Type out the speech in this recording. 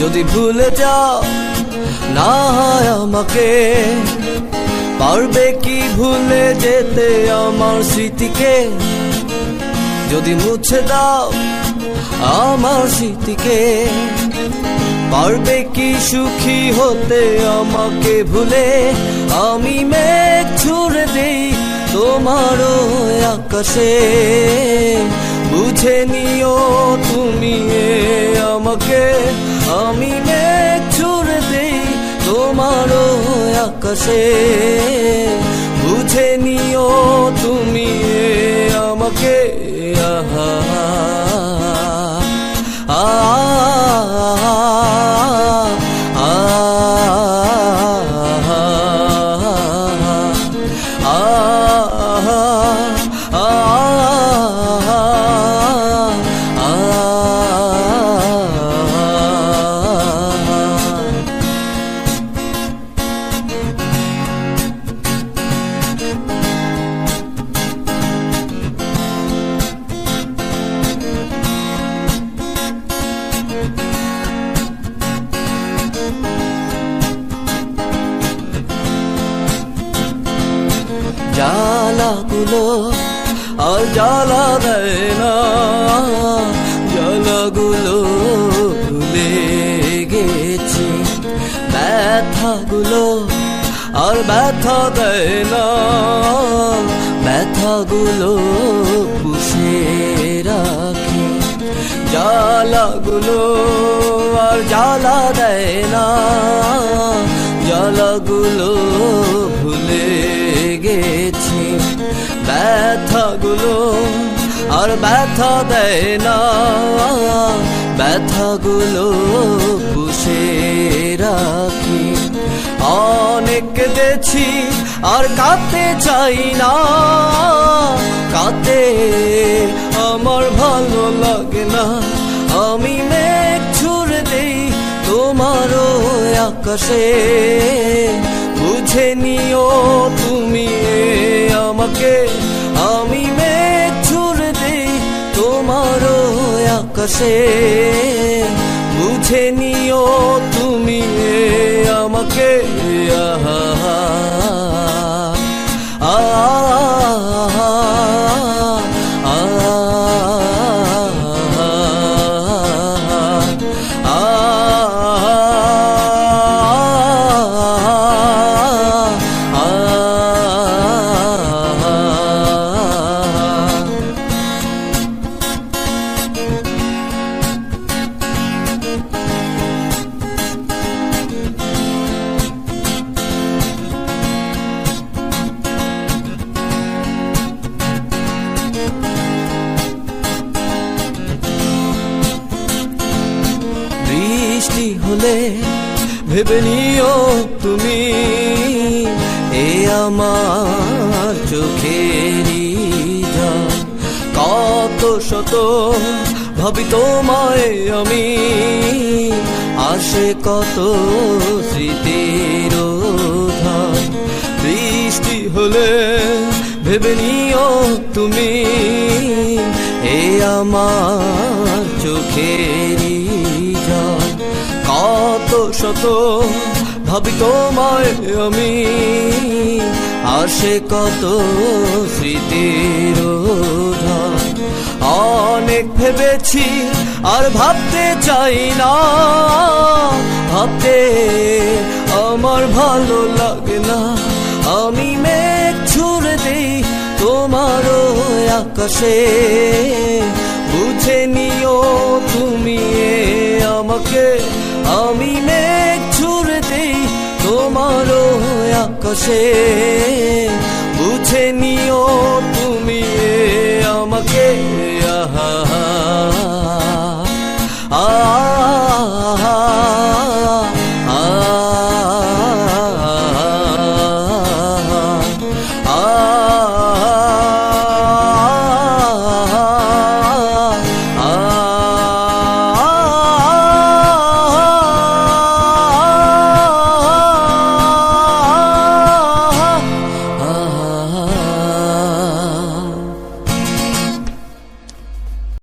যদি ভুলে যাও না হয় আমাকে, পারবে কি ভুলে যেতে আমার স্মৃতিকে? যদি মুছে দাও আমার স্মৃতিকে, পারবে কি সুখী হতে আমাকে ভুলে? আমি মেঘ ছুড়ে দেই তোমার আকাশে, বুঝে নিও তুমি আমাকে। আমি মেঘ ছুড়ে দেই তোমার আকাশে, বুঝে নিও তুমি আমাকে। আহা জ্বালাগুলো আর জ্বালা দেয় না, জ্বালাগুলো ভুলে গেছি। ব্যথাগুলো আর ব্যথা দেয় না, ব্যথাগুলো পুষে রাখি। জ্বালাগুলো আর জ্বালা দেয় না, জ্বালাগুলো ভুলে গেছি। ব্যথাগুলো আর ব্যথা দেয় না, ব্যথাগুলো পুষে রাখি। অনেক কেঁদেছি আর কাঁদতে চাই না, কাঁদতে আমার ভালো লাগে না। আমি মেঘ ছুড়ে দেই তোমার আকাশে, বুঝে নিও তুমি আমাকে। আমি মেঘ ছুড়ে দেই তোমার আকাশে, বুঝে নিও তুমি আমাকে। আহা বৃষ্টি হলে ভেবে নিও তুমি আমার চোখেরই জল। কত শত ভাবি তোমায় আমি, আসে কত স্মৃতির ধার। বৃষ্টি হলে ভেবে নিও তুমি আমার চোখেরই জল। কত শত ভাবি তোমায় আমি, আসে কত স্মৃতির ধার। অনেক ভেবেছি আর ভাবতে চাই না, ভাবতে আমার ভালো লাগে না। আমি মেঘ ছুড়ে দেই তোমার আকাশে, বুঝে নিও তুমি আমাকে। আমি মেঘ ছুড়ে দেই তোমার আকাশে, বুঝে নিও তুমি আমাকে। আহা আহা